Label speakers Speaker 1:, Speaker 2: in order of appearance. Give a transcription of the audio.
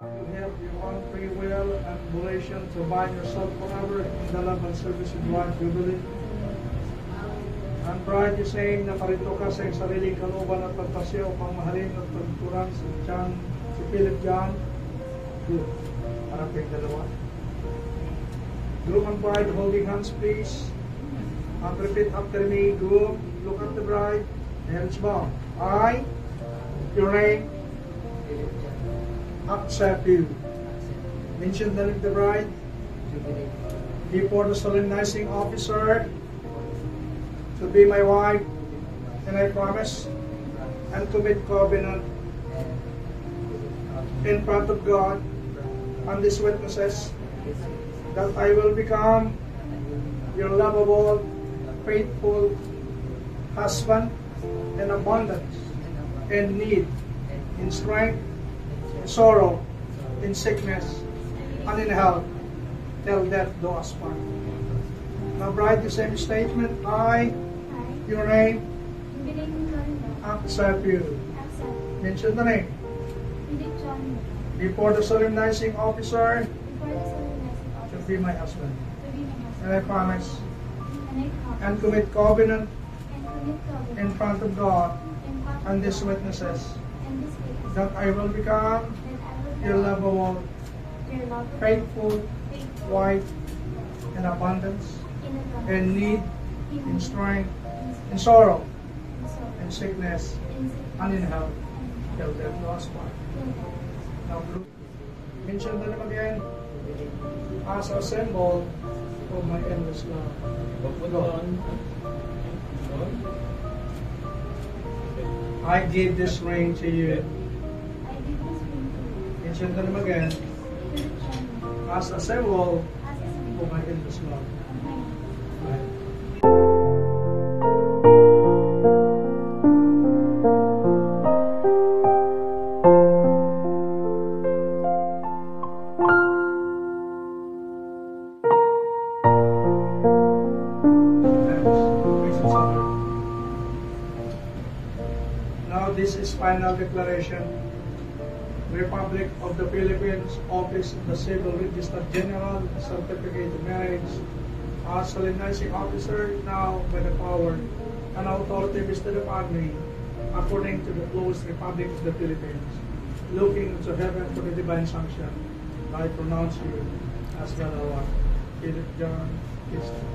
Speaker 1: You have your own free will and volition to bind yourself forever in the love and service of God, you believe? And bride, you saying na parito ka sa iyong sariling kalooban at pagpasya upang mahalin at pagturan si Philip John. Good. Parang kayong dalawa. Groom and bride holding hands, please. And repeat after me. Groom, look at the bride. Hands bow. I, your name, accept you. Mention the name of the bride. Before the solemnizing officer, to be my wife, and I promise and commit covenant in front of God and these witnesses that I will become your lovable, faithful husband in abundance, in need, in strength, in sorrow, in sickness, and in health, till death do us part. Now, bride, the same statement. I, your name, accept you. Mention the name. Before the solemnizing officer, to be my husband. And I promise and commit covenant in front of God and these witnesses that I will become your lovable, faithful wife in abundance, in need, in strength, in sorrow, in sickness, and in health, till death do us part. Now, mention the name again as a symbol of my endless love. I give this ring to you. Mention the name again as a symbol of my endless love. Right. Now this is final declaration. Republic of the Philippines, Office of the Civil Register General, Certificate of Marriage, as solemnizing officer now by the power and authority vested upon me, according to the closed Republic of the Philippines, looking into heaven for the divine sanction, I pronounce you as Galawa, Philip John Christian.